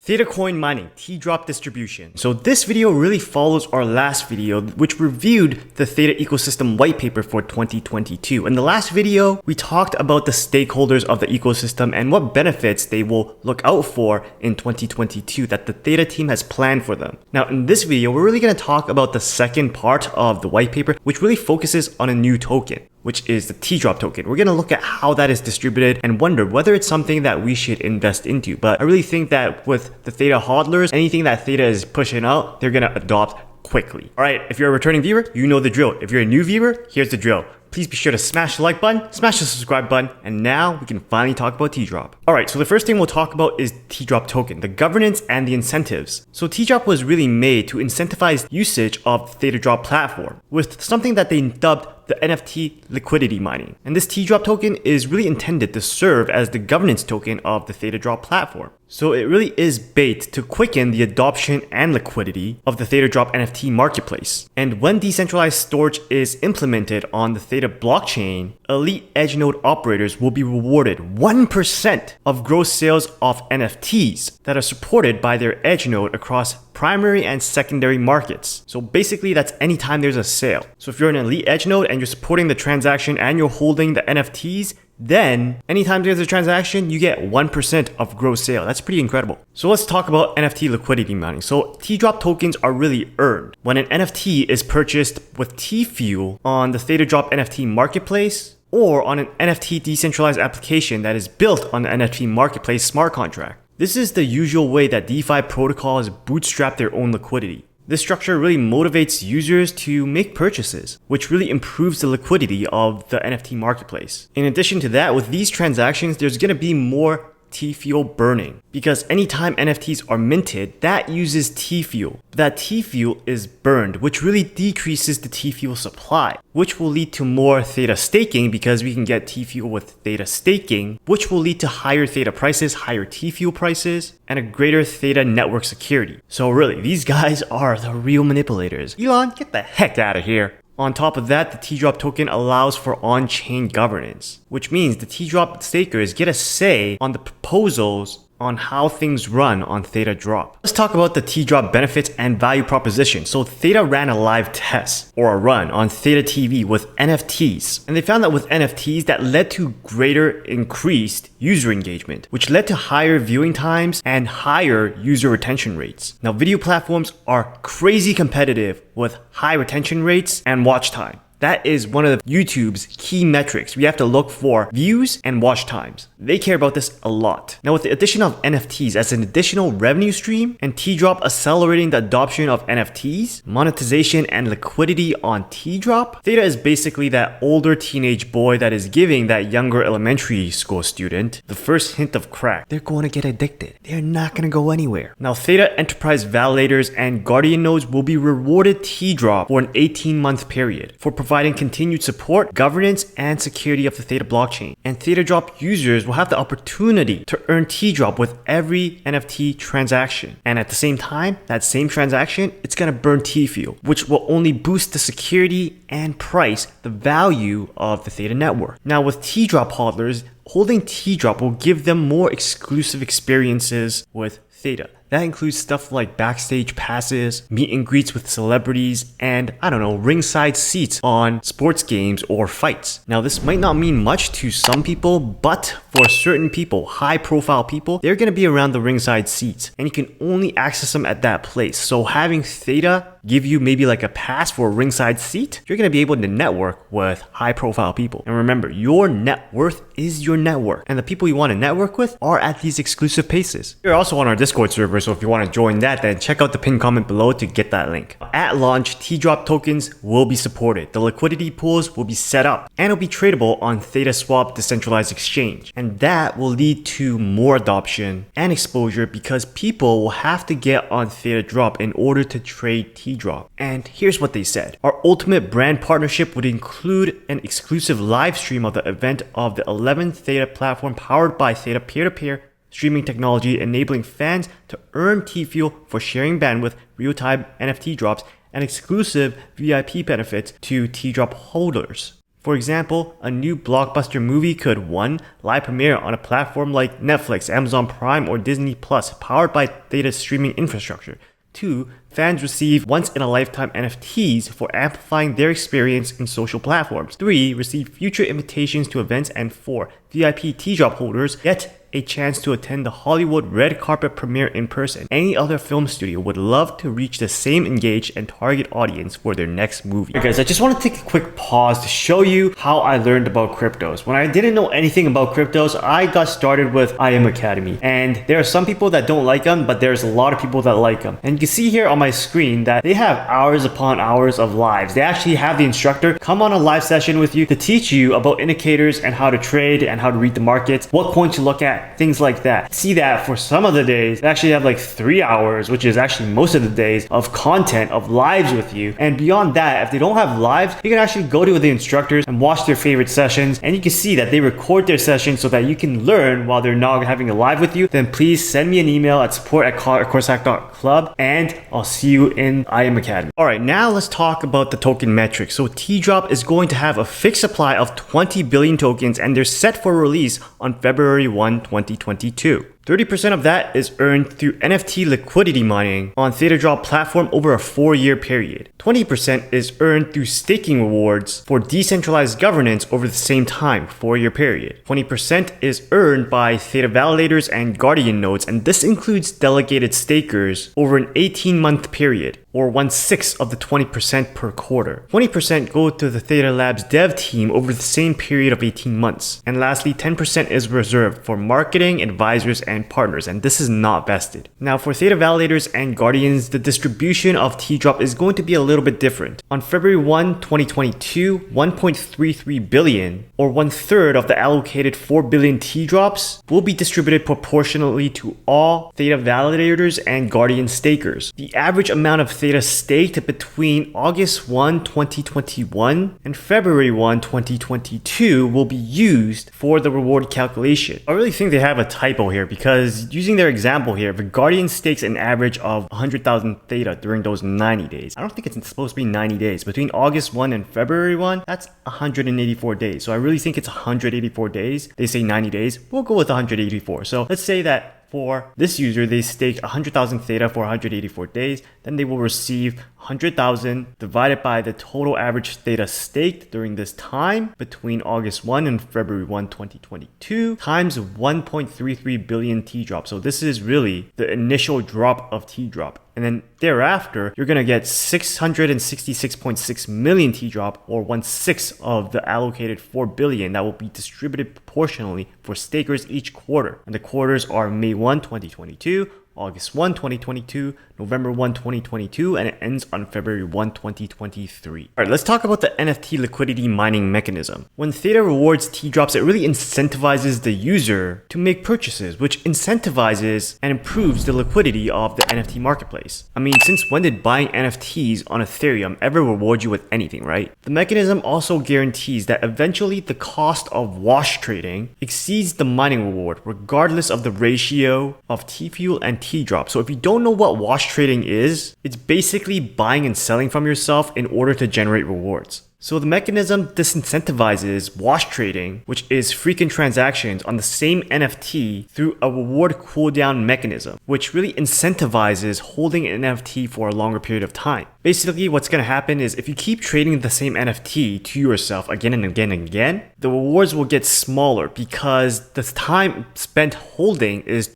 Theta Coin Mining, TDROP distribution. So this video really follows our last video, which reviewed the Theta ecosystem white paper for 2022. In the last video, we talked about the stakeholders of the ecosystem and what benefits they will look out for in 2022 that the Theta team has planned for them. Now in this video, we're really going to talk about the second part of the white paper, which really focuses on a new token, which is the TDROP token. We're going to look at how that is distributed and wonder whether it's something that we should invest into. But I really think that with the Theta hodlers, anything that Theta is pushing out, they're going to adopt quickly. All right, if you're a returning viewer, you know the drill. If you're a new viewer, here's the drill. Please be sure to smash the like button, smash the subscribe button, and now we can finally talk about TDROP. Alright, so the first thing we'll talk about is TDROP token, the governance and the incentives. So TDROP was really made to incentivize usage of the ThedaDrop platform with something that they dubbed the NFT Liquidity Mining. And this TDROP token is really intended to serve as the governance token of the ThedaDrop platform. So it really is bait to quicken the adoption and liquidity of the ThedaDrop NFT marketplace. And when decentralized storage is implemented on the Theta blockchain, elite edge node operators will be rewarded 1% of gross sales of NFTs that are supported by their edge node across primary and secondary markets. So basically that's anytime there's a sale. So if you're an elite edge node and you're supporting the transaction and you're holding the NFTs, then anytime there's a transaction, you get 1% of gross sale. That's pretty incredible. So let's talk about NFT liquidity mining. So TDROP tokens are really earned when an NFT is purchased with T-Fuel on the ThedaDrop NFT marketplace or on an NFT decentralized application that is built on the NFT marketplace smart contract. This is the usual way that DeFi protocols bootstrap their own liquidity. This structure really motivates users to make purchases, which really improves the liquidity of the NFT marketplace. In addition to that, with these transactions, there's going to be more T-Fuel burning because anytime NFTs are minted, that uses T-Fuel. That T-Fuel is burned, which really decreases the T-Fuel supply, which will lead to more Theta staking because we can get T-Fuel with Theta staking, which will lead to higher Theta prices, higher T-Fuel prices, and a greater Theta network security. So really, these guys are the real manipulators. Elon, get the heck out of here. On top of that, the TDROP token allows for on-chain governance, which means the TDROP stakers get a say on the proposals on how things run on ThedaDrop. Let's talk about the TDROP benefits and value proposition. So Theta ran a live test or a run on Theta TV with NFTs. And they found that with NFTs that led to greater increased user engagement, which led to higher viewing times and higher user retention rates. Now video platforms are crazy competitive with high retention rates and watch time. That is one of YouTube's key metrics. We have to look for views and watch times. They care about this a lot. Now with the addition of NFTs as an additional revenue stream and TDROP accelerating the adoption of NFTs, monetization and liquidity on TDROP, Theta is basically that older teenage boy that is giving that younger elementary school student the first hint of crack. They're going to get addicted. They're not going to go anywhere. Now Theta enterprise validators and guardian nodes will be rewarded TDROP for an 18-month period for providing continued support, governance, and security of the Theta blockchain. And ThedaDrop users will have the opportunity to earn TDROP with every NFT transaction. And at the same time, that same transaction, it's going to burn T-Fuel, which will only boost the security and price, the value of the Theta network. Now with TDROP hodlers, holding TDROP will give them more exclusive experiences with Theta. That includes stuff like backstage passes, meet and greets with celebrities, and ringside seats on sports games or fights. Now this might not mean much to some people, but for certain people, high profile people, they're going to be around the ringside seats and you can only access them at that place. So having Theta give you maybe like a pass for a ringside seat, you're going to be able to network with high profile people. And remember, your net worth is your network and the people you want to network with are at these exclusive places. You're also on our Discord server, so if you want to join that, then check out the pinned comment below to get that link. At launch, TDROP tokens will be supported. The liquidity pools will be set up and it'll be tradable on ThetaSwap decentralized exchange. And that will lead to more adoption and exposure because people will have to get on ThedaDrop in order to trade TDROP. And here's what they said. Our ultimate brand partnership would include an exclusive live stream of the event of the 11th Theta platform powered by Theta peer-to-peer streaming technology, enabling fans to earn T-Fuel for sharing bandwidth, real-time NFT drops, and exclusive VIP benefits to TDROP holders. For example, a new blockbuster movie could 1. Live premiere on a platform like Netflix, Amazon Prime, or Disney Plus, powered by Theta's streaming infrastructure. 2. Fans receive once-in-a-lifetime NFTs for amplifying their experience in social platforms. 3. Receive future invitations to events. And 4. VIP TDROP holders get a chance to attend the Hollywood red carpet premiere in person. Any other film studio would love to reach the same engaged and target audience for their next movie. Alright guys, I just want to take a quick pause to show you how I learned about cryptos. When I didn't know anything about cryptos, I got started with IM Academy. And there are some people that don't like them, but there's a lot of people that like them. And you can see here on my screen that they have hours upon hours of lives. They actually have the instructor come on a live session with you to teach you about indicators and how to trade and how to read the markets, what coins to look at, things like that. See that for some of the days, they actually have like 3 hours, which is actually most of the days, of content, of lives with you. And beyond that, if they don't have lives, you can actually go to the instructors and watch their favorite sessions. And you can see that they record their sessions so that you can learn while they're not having a live with you. Then please send me an email at support@coursehack.club and I'll see you in IM Academy. Alright, now let's talk about the token metrics. So TDROP is going to have a fixed supply of 20 billion tokens and they're set for release on February 1, 2022. 30% of that is earned through NFT Liquidity Mining on ThedaDROP platform over a 4-year period. 20% is earned through staking rewards for decentralized governance over the same time, 4-year period. 20% is earned by Theta validators and Guardian nodes, and this includes delegated stakers over an 18-month period, or 1/6 of the 20% per quarter. 20% go to the Theta Labs dev team over the same period of 18 months. And lastly, 10% is reserved for marketing, advisors, and partners, and this is not vested. Now for Theta validators and guardians, the distribution of TDROP is going to be a little bit different. On February 1, 2022, 1.33 billion, or 1/3 of the allocated 4 billion TDROPs, will be distributed proportionally to all Theta validators and guardian stakers. The average amount of Theta staked between August 1, 2021 and February 1, 2022 will be used for the reward calculation. I really think they have a typo here because using their example here, the Guardian stakes an average of 100,000 Theta during those 90 days. I don't think it's supposed to be 90 days. Between August 1 and February 1, that's 184 days. So I really think it's 184 days. They say 90 days. We'll go with 184. So let's say that for this user, they stake 100,000 Theta for 184 days. Then they will receive 100,000 divided by the total average Theta staked during this time between August 1 and February 1, 2022 times 1.33 billion TDROP. So this is really the initial drop of TDROP. And then thereafter, you're going to get 666.6 million TDROP, or 1/6 of the allocated 4 billion that will be distributed proportionally for stakers each quarter. And the quarters are May 1, 2022, August 1, 2022, November 1, 2022, and it ends on February 1, 2023. Alright, let's talk about the NFT Liquidity Mining Mechanism. When Theta rewards TDROPs, it really incentivizes the user to make purchases, which incentivizes and improves the liquidity of the NFT marketplace. I mean, since when did buying NFTs on Ethereum ever reward you with anything, right? The mechanism also guarantees that eventually the cost of wash trading exceeds the mining reward, regardless of the ratio of T-Fuel and TDROP. So if you don't know what wash trading is, it's basically buying and selling from yourself in order to generate rewards. So the mechanism disincentivizes wash trading, which is frequent transactions on the same NFT, through a reward cooldown mechanism, which really incentivizes holding an NFT for a longer period of time. Basically, what's going to happen is if you keep trading the same NFT to yourself again and again and again, the rewards will get smaller because the time spent holding is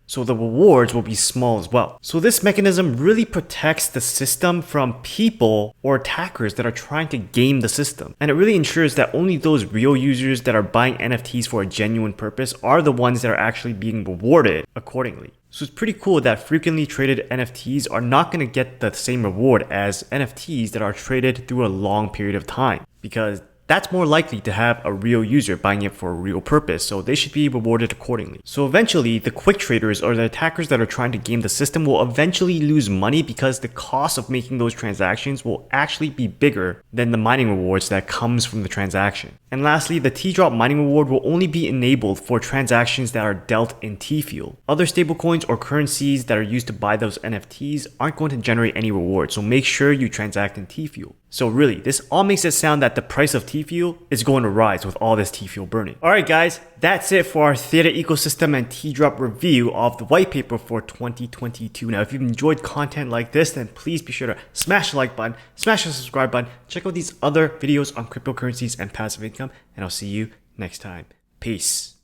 so the rewards will be small as well. So this mechanism really protects the system from people or attackers that are trying to game the system. And it really ensures that only those real users that are buying NFTs for a genuine purpose are the ones that are actually being rewarded accordingly. So it's pretty cool that frequently traded NFTs are not going to get the same reward as NFTs that are traded through a long period of time, because that's more likely to have a real user buying it for a real purpose, so they should be rewarded accordingly. So eventually, the quick traders or the attackers that are trying to game the system will eventually lose money because the cost of making those transactions will actually be bigger than the mining rewards that comes from the transaction. And lastly, the TDROP mining reward will only be enabled for transactions that are dealt in T-Fuel. Other stablecoins or currencies that are used to buy those NFTs aren't going to generate any reward, so make sure you transact in T-Fuel. So really, this all makes it sound that the price of T-Fuel is going to rise with all this T-Fuel burning. Alright guys, that's it for our Theta ecosystem and TDROP review of the white paper for 2022. Now, if you've enjoyed content like this, then please be sure to smash the like button, smash the subscribe button, check out these other videos on cryptocurrencies and passive income, and I'll see you next time. Peace.